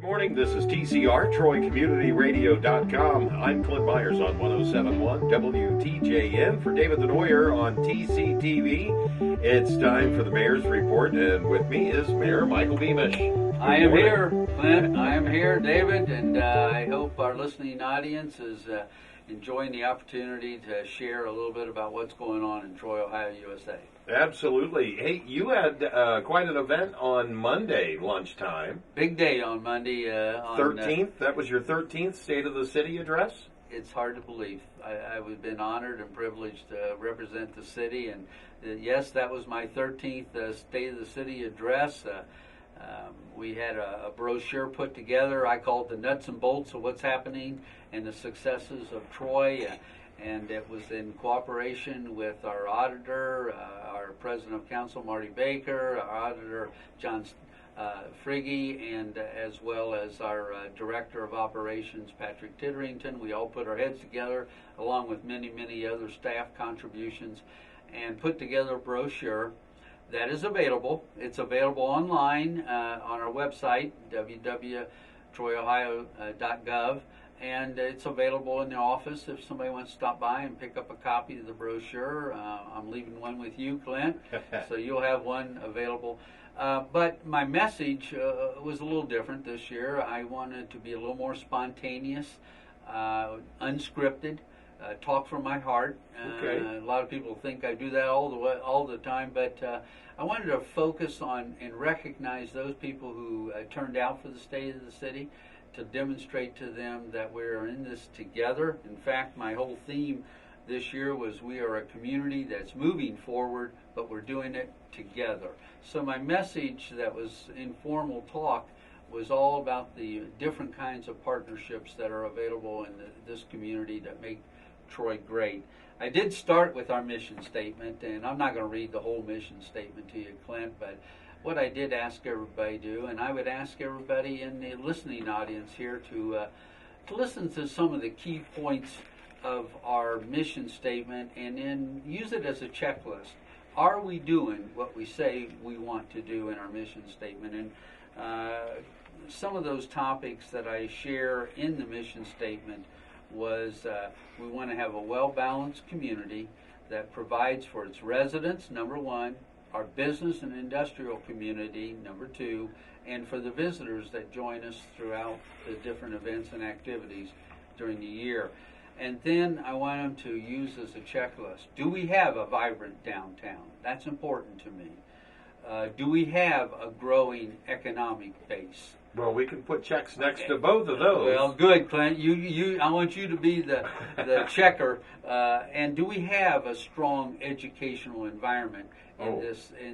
morning. This is TCR, TroyCommunityRadio.com. I'm Clint Myers on 107.1 WTJN. For David the Noyer on TCTV, it's time for the Mayor's Report, and with me is Mayor Michael Beamish. I am here, Clint. I am here, David, and I hope our listening audience is enjoying the opportunity to share a little bit about what's going on in Troy, Ohio, USA. Absolutely. Hey, you had quite an event on Monday lunchtime. Big day on Monday. 13th? That was your 13th State of the City address? It's hard to believe. I've been honored and privileged to represent the city, and yes, that was my 13th State of the City address. We had a brochure put together. I called the nuts and bolts of what's happening and the successes of Troy. And it was in cooperation with our auditor, our president of council, Marty Baker, our auditor, John Frigge, and as well as our director of operations, Patrick Titterington. We all put our heads together, along with many, many other staff contributions, and put together a brochure that is available. It's available online on our website, www.troyohio.gov. And it's available in the office if somebody wants to stop by and pick up a copy of the brochure. I'm leaving one with you, Clint, so you'll have one available. But my message was a little different this year. I wanted to be a little more spontaneous, unscripted, talk from my heart. Okay. A lot of people think I do that all the time, but I wanted to focus on and recognize those people who turned out for the State of the City, to demonstrate to them that we're in this together. In fact, my whole theme this year was we are a community that's moving forward, but we're doing it together. So my message that was informal talk was all about the different kinds of partnerships that are available in this community that make Troy great. I did start with our mission statement, and I'm not going to read the whole mission statement to you, Clint, but what I did ask everybody to do, and I would ask everybody in the listening audience here to listen to some of the key points of our mission statement and then use it as a checklist. Are we doing what we say we want to do in our mission statement? And some of those topics that I share in the mission statement was we want to have a well-balanced community that provides for its residents, number one, our business and industrial community, number two, and for the visitors that join us throughout the different events and activities during the year. And then I want them to use as a checklist. Do we have a vibrant downtown? That's important to me. Do we have a growing economic base? Well, we can put checks next to both of those. Well, good, Clint. I want you to be the checker. And do we have a strong educational environment in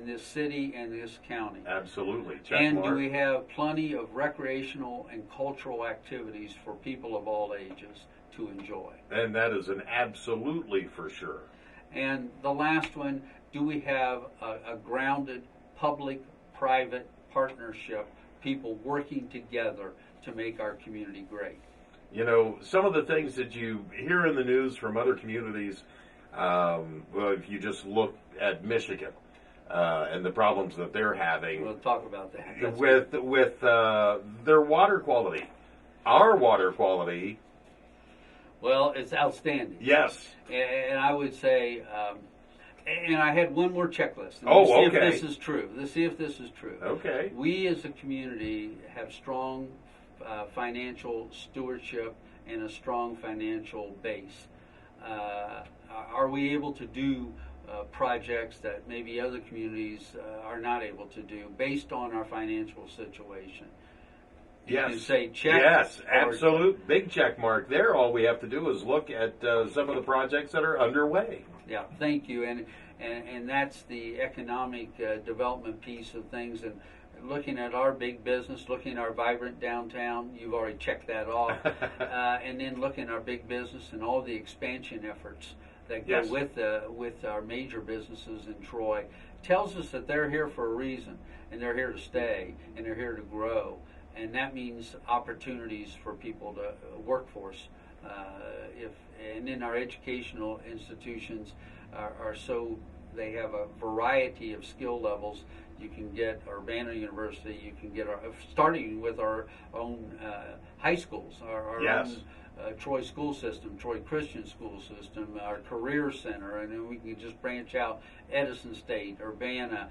this city and this county? Absolutely. Check and mark. Do we have plenty of recreational and cultural activities for people of all ages to enjoy? And that is an absolutely for sure. And the last one, do we have a grounded public-private partnership, people working together to make our community great? You know, some of the things that you hear in the news from other communities, well, if you just look at Michigan and the problems that they're having. We'll talk about that. With their water quality. Our water quality. Well, it's outstanding. Yes. And I would say, and I had one more checklist. Okay. See if this is true. Let's see if this is true. Okay. We as a community have strong financial stewardship and a strong financial base. Are we able to do projects that maybe other communities are not able to do based on our financial situation? Yes. You say check. Yes, absolute big check mark there. All we have to do is look at some of the projects that are underway. Yeah, thank you. And that's the economic development piece of things. And looking at our big business, looking at our vibrant downtown, you've already checked that off. And then looking at our big business and all the expansion efforts that go with our major businesses in Troy, tells us that they're here for a reason, and they're here to stay, and they're here to grow. And that means opportunities for people to workforce. And then our educational institutions are so they have a variety of skill levels You can get Urbana University. You can get starting with our own high schools, our Yes. own Troy school system, Troy Christian school system, our career center, and then we can just branch out Edison State, Urbana,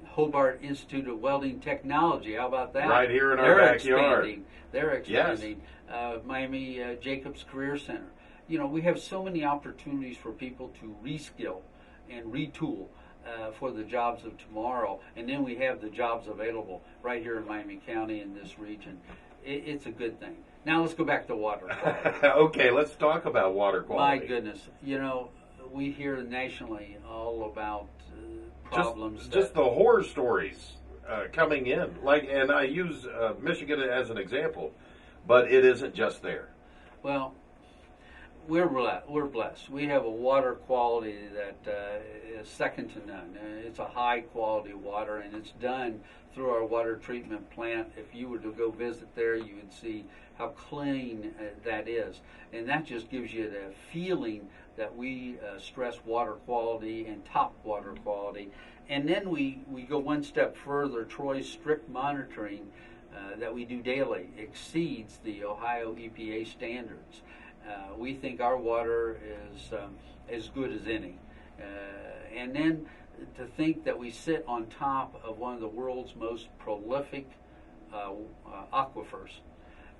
Hobart Institute of Welding Technology. How about that? Right here in our backyard. They're expanding. Miami Jacobs Career Center. You know, we have so many opportunities for people to reskill and retool for the jobs of tomorrow, and then we have the jobs available right here in Miami County in this region. It's a good thing. Now let's go back to water quality. Okay, let's talk about water quality. My goodness, you know, we hear nationally all about problems. Just the horror stories coming in. And I use Michigan as an example, but it isn't just there. Well, we're blessed. We have a water quality that is second to none. It's a high quality water, and it's done through our water treatment plant. If you were to go visit there, you would see how clean that is. And that just gives you the feeling that we stress water quality and top water quality. And then we go one step further. Troy's strict monitoring that we do daily exceeds the Ohio EPA standards. We think our water is as good as any. And then to think that we sit on top of one of the world's most prolific aquifers.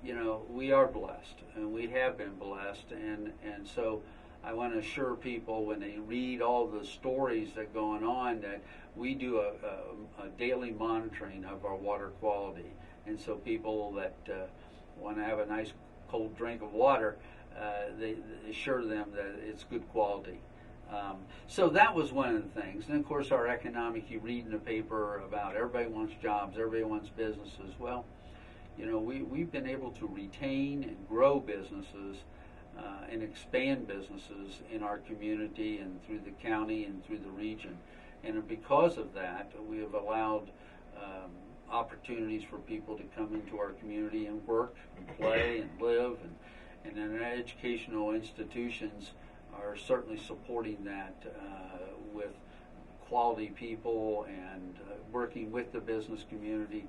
You know, we are blessed, and we have been blessed, and so I want to assure people when they read all the stories that go on that we do a daily monitoring of our water quality, and so people that want to have a nice cold drink of water, they assure them that it's good quality. So that was one of the things. And of course, our economic, you read in the paper about everybody wants jobs, everybody wants businesses. Well, you know, we've been able to retain and grow businesses and expand businesses in our community and through the county and through the region. And because of that, we have allowed opportunities for people to come into our community and work and play and live. And then our educational institutions are certainly supporting that with quality people and working with the business community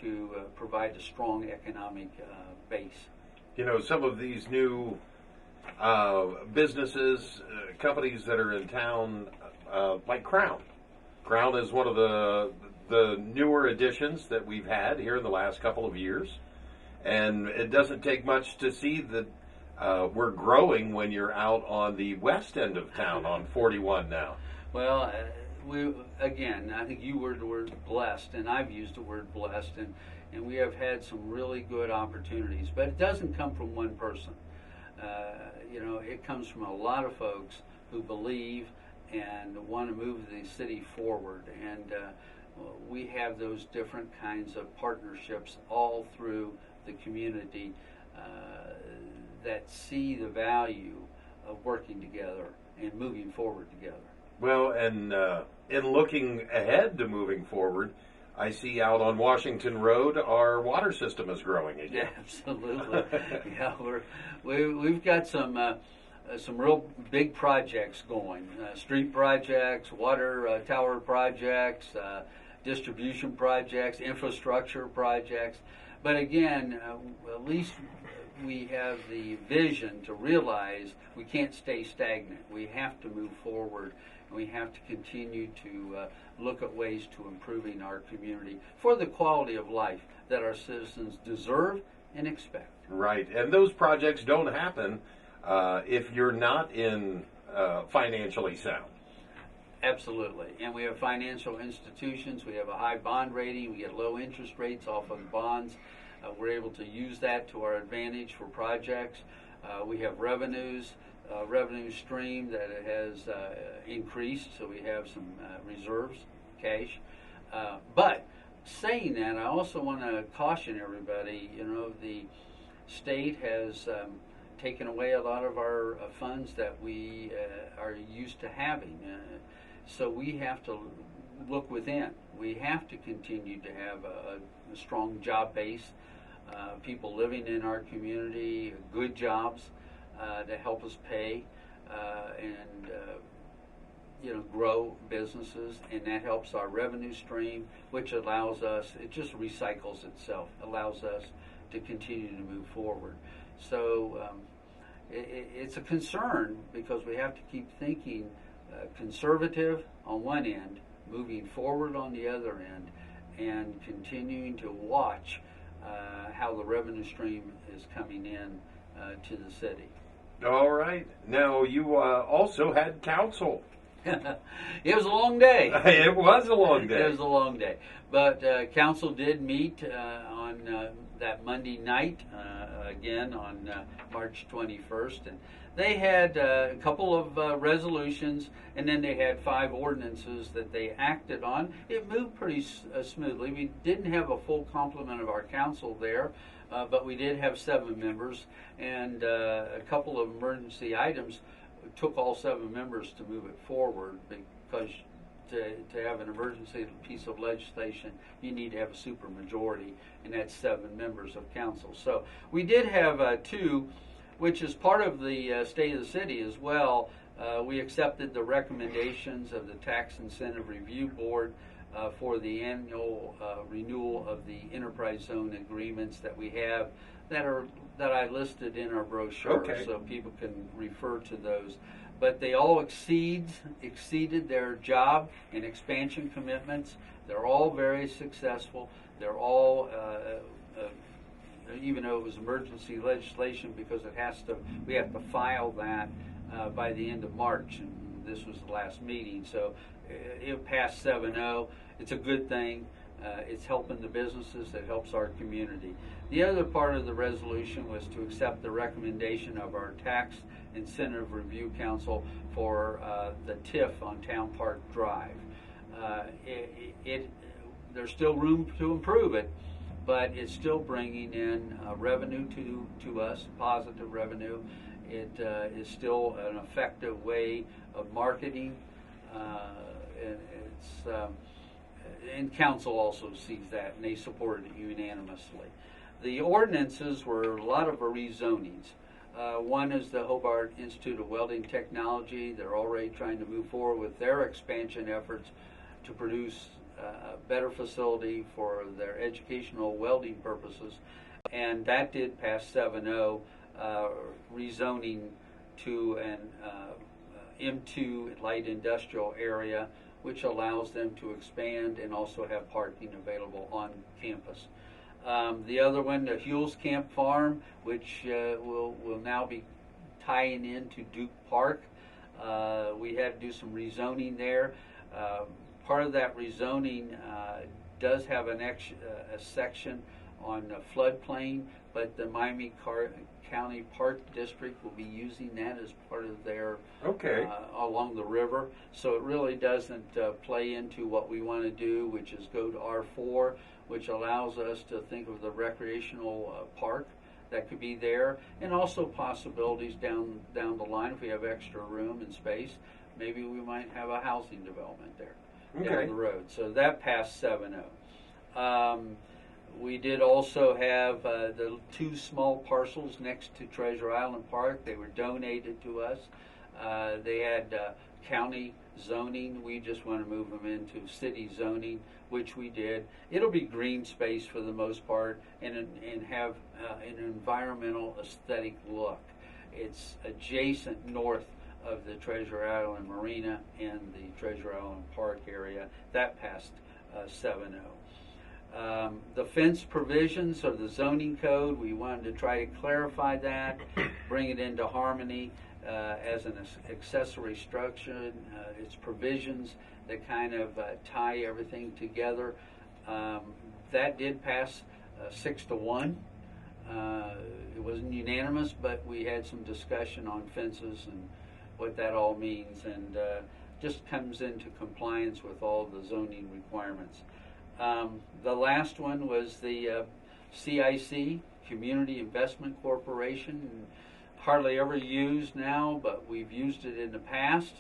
to provide a strong economic base. You know, some of these new businesses, companies that are in town, like Crown. Crown is one of the newer additions that we've had here in the last couple of years. And it doesn't take much to see that we're growing when you're out on the west end of town on 41 now. Well, I think you were the word blessed, and I've used the word blessed, and we have had some really good opportunities. But it doesn't come from one person. You know, it comes from a lot of folks who believe and want to move the city forward. And we have those different kinds of partnerships all through the community that see the value of working together and moving forward together. Well, and in looking ahead to moving forward, I see out on Washington Road our water system is growing again. Yeah, absolutely. Yeah, we've got some real big projects going, street projects, water tower projects, distribution projects, infrastructure projects. But again, at least we have the vision to realize we can't stay stagnant. We have to move forward, and we have to continue to look at ways to improving our community for the quality of life that our citizens deserve and expect. Right, and those projects don't happen if you're not in financially sound. Absolutely. And we have financial institutions. We have a high bond rating. We get low interest rates off of the bonds. We're able to use that to our advantage for projects. We have revenue stream that has increased, so we have some reserves, cash. But saying that, I also want to caution everybody, you know, the state has taken away a lot of our funds that we are used to having. So we have to look within. We have to continue to have a strong job base, people living in our community, good jobs to help us pay, and grow businesses, and that helps our revenue stream, which allows us, it just recycles itself, allows us to continue to move forward. So it's a concern because we have to keep thinking conservative on one end, moving forward on the other end, and continuing to watch how the revenue stream is coming in to the city. All right. Now, you also had council. It was a long day. It was a long day. It was a long day. But council did meet on that Monday night, again on March 21st. And they had a couple of resolutions, and then they had 5 ordinances that they acted on. It moved pretty smoothly. We didn't have a full complement of our council there, but we did have 7 members, and a couple of emergency items took all 7 members to move it forward, because to have an emergency piece of legislation, you need to have a supermajority, and that's 7 members of council. So we did have 2, which is part of the State of the City as well. We accepted the recommendations of the Tax Incentive Review Board for the annual renewal of the enterprise zone agreements that we have that I listed in our brochure, okay, so people can refer to those. But they all exceeded their job and expansion commitments. They're all very successful. They're all, even though it was emergency legislation, because we have to file that by the end of March, and this was the last meeting. So it passed 7-0. It's a good thing. It's helping the businesses. It helps our community. The other part of the resolution was to accept the recommendation of our Tax Incentive Review Council for the TIF on Town Park Drive. There's still room to improve it, but it's still bringing in revenue to us, positive revenue. It is still an effective way of marketing. And council also sees that, and they supported it unanimously. The ordinances were a lot of rezonings. One is the Hobart Institute of Welding Technology. They're already trying to move forward with their expansion efforts to produce a better facility for their educational welding purposes, and that did pass 7-0, rezoning to an M2 light industrial area, which allows them to expand and also have parking available on campus. The other one, the Hewell's Camp Farm, which will now be tying into Duke Park. We had to do some rezoning there. Part of that rezoning does have a section on the floodplain, but the Miami County Park District will be using that as part of their along the river. So it really doesn't play into what we want to do, which is go to R4, which allows us to think of the recreational park that could be there, and also possibilities down the line if we have extra room and space. Maybe we might have a housing development there down the road. So that passed 7-0. We did also have the 2 small parcels next to Treasure Island Park. They were donated to us. They had county zoning. We just want to move them into city zoning, which we did. It'll be green space for the most part, and have an environmental aesthetic look. It's adjacent north of the Treasure Island Marina and the Treasure Island Park area. That passed 7-0. The fence provisions of the zoning code, we wanted to try to clarify that, bring it into harmony as an accessory structure. Its provisions that kind of tie everything together. That did pass 6-1. It wasn't unanimous, but we had some discussion on fences and what that all means, and just comes into compliance with all the zoning requirements. The last one was the CIC, Community Investment Corporation. Hardly ever used now, but we've used it in the past,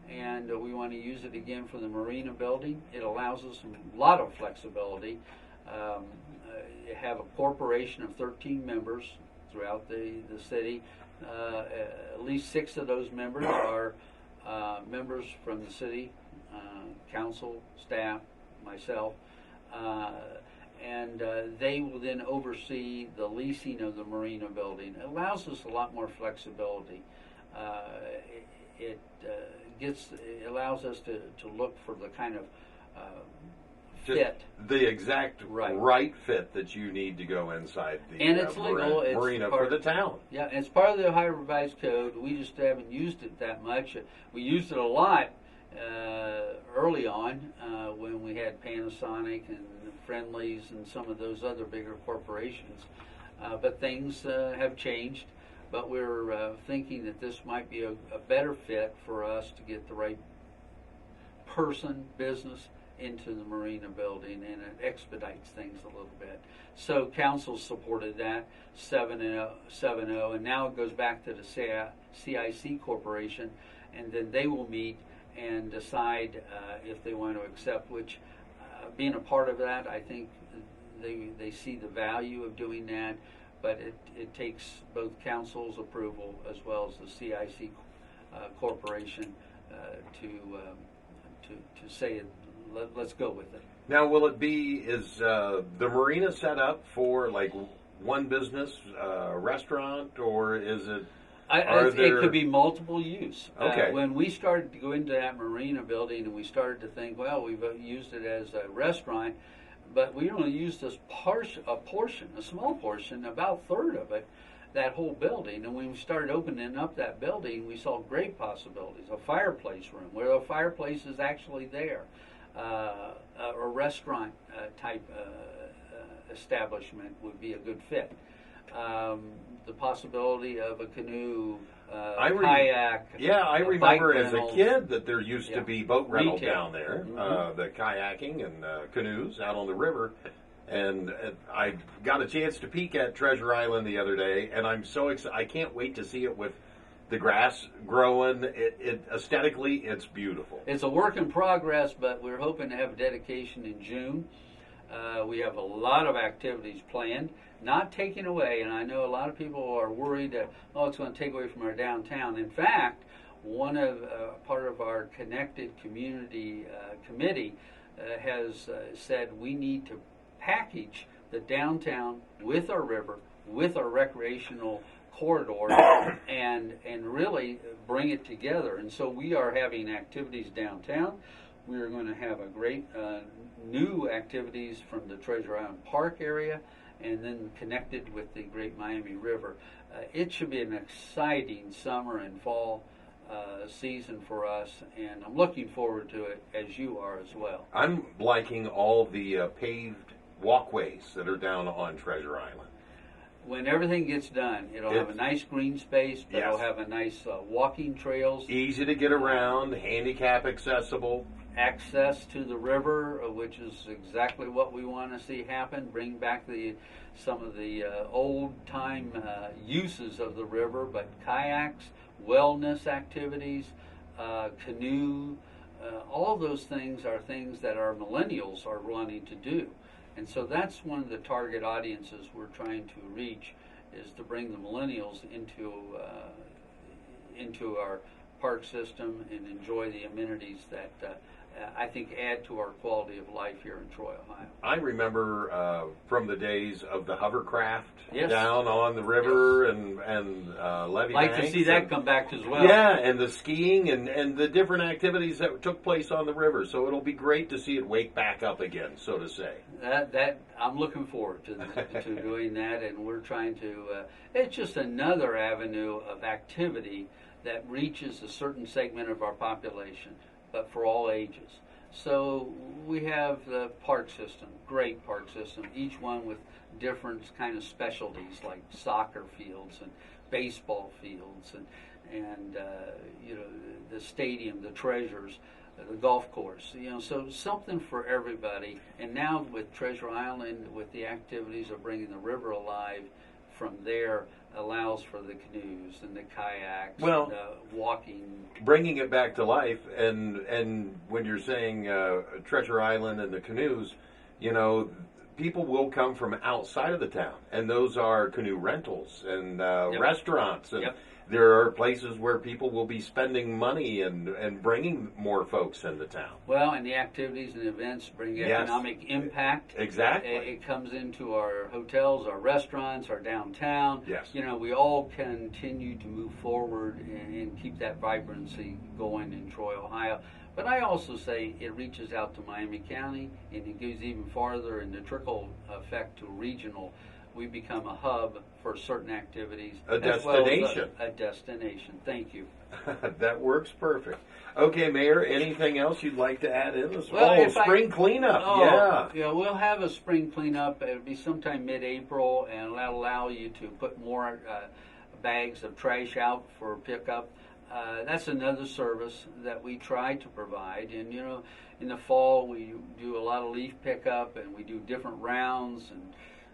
and we want to use it again for the Marina building. It allows us a lot of flexibility. You have a corporation of 13 members throughout the city. At least 6 of those members are members from the city, council, staff, myself, and they will then oversee the leasing of the marina building. It allows us a lot more flexibility. It allows us to look for the kind of fit. The exact right fit that you need to go inside the and it's legal. Marina for the town. Yeah, and it's part of the Ohio Revised Code. We just haven't used it that much. We used it a lot early on when we had Panasonic and Friendlies and some of those other bigger corporations. But things have changed. But we're thinking that this might be a better fit for us to get the right person, business, into the marina building, and it expedites things a little bit. So council supported that 7-0, and now it goes back to the CIC Corporation, and then they will meet and decide if they want to accept, which being a part of that, I think they see the value of doing that, but it takes both council's approval as well as the CIC Corporation to say let's go with it. Now, will it be, is the marina set up for like one business, restaurant, or is it? It could be multiple use. Okay. When we started to go into that marina building and we started to think, well, we've used it as a restaurant, but we only used a small portion, about a third of it, that whole building. And when we started opening up that building, we saw great possibilities. A fireplace room where the fireplace is actually there. A restaurant type establishment would be a good fit. The possibility of a canoe, kayak. Yeah, I remember as rentals. a kid that there used to be boat rental Retail. down there, Mm-hmm. the kayaking and canoes out on the river. And I got a chance to peek at Treasure Island the other day, and I'm so excited. I can't wait to see it with the grass growing. It aesthetically, it's beautiful. It's a work in progress, but we're hoping to have dedication in June. We have a lot of activities planned, not taking away, and I know a lot of people are worried that, it's going to take away from our downtown. In fact, part of our Connected Community Committee has said we need to package the downtown with our river, with our recreational corridor, and really bring it together. And so we are having activities downtown. We are going to have a great new activities from the Treasure Island Park area, and then connected with the Great Miami River. It should be an exciting summer and fall season for us, and I'm looking forward to it as you are as well. I'm liking all the paved walkways that are down on Treasure Island. When everything gets done, it'll have a nice green space, but it'll Yes. have a nice walking trails, Easy to get around, handicap accessible. access to the river, which is exactly what we want to see happen. Bring back some of the old-time uses of the river, but kayaks, wellness activities, canoe, all those things are things that our millennials are wanting to do. And so that's one of the target audiences we're trying to reach, is to bring the millennials into our park system and enjoy the amenities that I think add to our quality of life here in Troy, Ohio. I remember from the days of the hovercraft Yes. down on the river and levee Like banks. to see that come back as well. Yeah, and the skiing and the different activities that took place on the river. So it'll be great to see it wake back up again, so to say. That I'm looking forward to doing that, and we're trying to. It's just another avenue of activity that reaches a certain segment of our population, but for all ages. So we have the park system, great park system, each one with different kind of specialties like soccer fields and baseball fields and the stadium, the treasures, the golf course, so something for everybody. And now with Treasure Island, with the activities of bringing the river alive, from there allows for the canoes and the kayaks, and walking. Bringing it back to life, and when you're saying Treasure Island and the canoes, people will come from outside of the town, and those are canoe rentals and restaurants. And there are places where people will be spending money and bringing more folks into town. Well, and the activities and events bring economic impact. Exactly. It comes into our hotels, our restaurants, our downtown. Yes. You know, we all continue to move forward and keep that vibrancy going in Troy, Ohio. But I also say it reaches out to Miami County, and it goes even farther in the trickle effect to regional. We become a hub for certain activities. A destination. A destination. Thank you. That works perfect. Okay, Mayor, anything else you'd like to add in this? Well, spring cleanup. Yeah, we'll have a spring cleanup. It'll be sometime mid-April, and that'll allow you to put more bags of trash out for pickup. That's another service that we try to provide. And, you know, in the fall, we do a lot of leaf pickup, and we do different rounds, and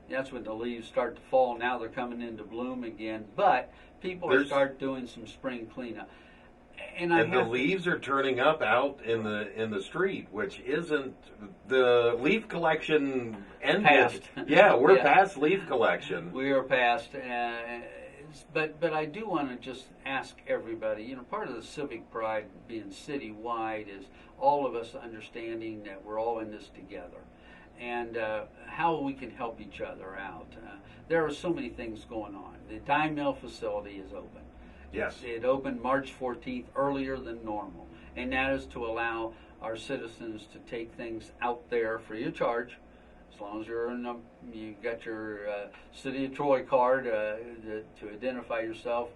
that's when the leaves start to fall. Now they're coming into bloom again. But people start doing some spring cleanup. And the leaves are turning up out in the street, which isn't the leaf collection ended. Past. Yeah, we're past leaf collection. We are past. But I do want to just ask everybody, you know, part of the civic pride being citywide is all of us understanding that we're all in this together, and how we can help each other out. There are so many things going on. The dye mill facility is open. Yes. It opened March 14th, earlier than normal, and that is to allow our citizens to take things out there free of charge, as long as you got your City of Troy card to identify yourself.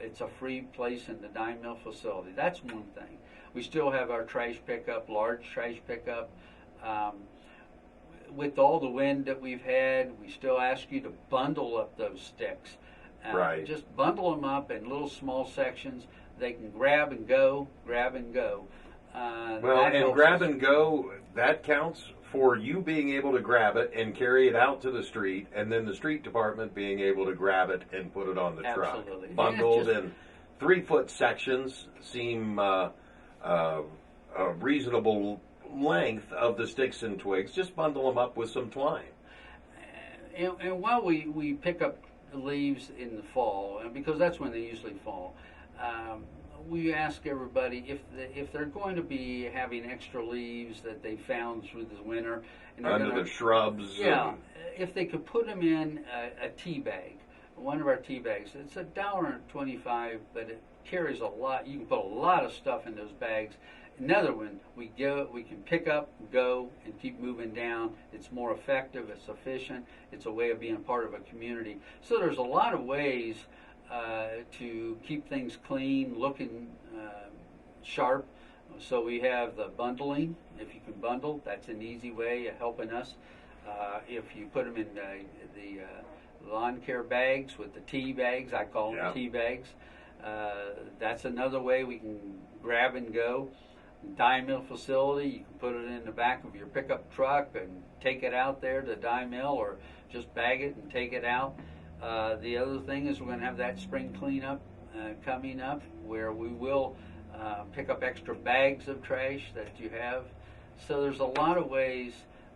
It's a free place in the dye mill facility. That's one thing. We still have our trash pickup, large trash pickup. With all the wind that we've had, we still ask you to bundle up those sticks. Right. Just bundle them up in little small sections. They can grab and go, grab and go. And grab and go, that counts for you being able to grab it and carry it out to the street, and then the street department being able to grab it and put it on the truck. Absolutely. Bundled in 3-foot sections seem a reasonable length of the sticks and twigs. Just bundle them up with some twine. And while we pick up the leaves in the fall, because that's when they usually fall, we ask everybody if they're going to be having extra leaves that they found through the winter, and under the shrubs. Yeah, if they could put them in a tea bag, one of our tea bags. It's $1.25, but it carries a lot. You can put a lot of stuff in those bags. Another one, we can pick up, go, and keep moving down. It's more effective, it's efficient, it's a way of being part of a community. So there's a lot of ways to keep things clean, looking sharp. So we have the bundling. If you can bundle, that's an easy way of helping us. If you put them in the lawn care bags with the tea bags, I call them tea bags, that's another way we can grab and go. Dye mill facility, you can put it in the back of your pickup truck and take it out there to dye mill, or just bag it and take it out. The other thing is we're going to have that spring cleanup coming up, where we will pick up extra bags of trash that you have. So there's a lot of ways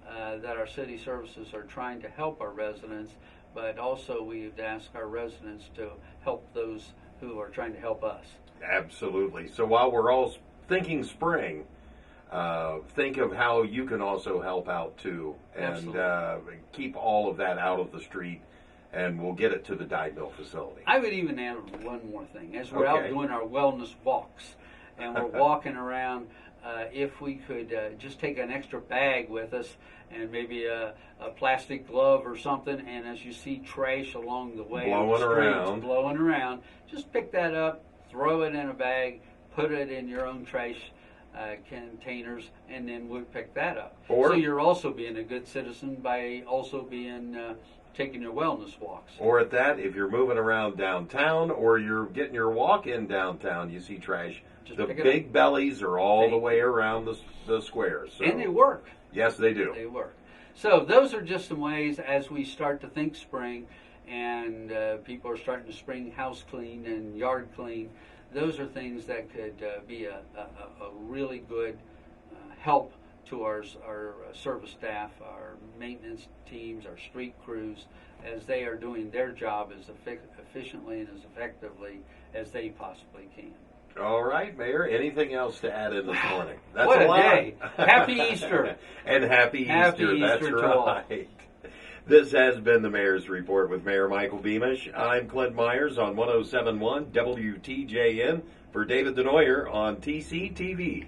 that our city services are trying to help our residents, but also we've asked our residents to help those who are trying to help us. Absolutely. So while we're all thinking spring, think of how you can also help out too, and keep all of that out of the street, and we'll get it to the dye mill facility. I would even add one more thing. As we're out doing our wellness walks, and we're walking around, if we could just take an extra bag with us, and maybe a plastic glove or something, and as you see trash along the way, blowing around, just pick that up, throw it in a bag, put it in your own trash containers, and then we'll pick that up. So you're also being a good citizen by also being taking your wellness walks. Or at that, if you're moving around downtown or you're getting your walk in downtown, you see trash, the big bellies are all the way around the squares. So. And they work. Yes, they do. They work. So those are just some ways as we start to think spring, and people are starting to spring house clean and yard clean. Those are things that could be a really good help to our service staff, our maintenance teams, our street crews, as they are doing their job as efficiently and as effectively as they possibly can. All right, Mayor. Anything else to add in this morning? That's What a lot. day! Happy Easter! And happy Easter. Happy Easter That's to all. right. This has been the Mayor's Report with Mayor Michael Beamish. I'm Clint Myers on 107.1 WTJN for David Denoyer on TCTV.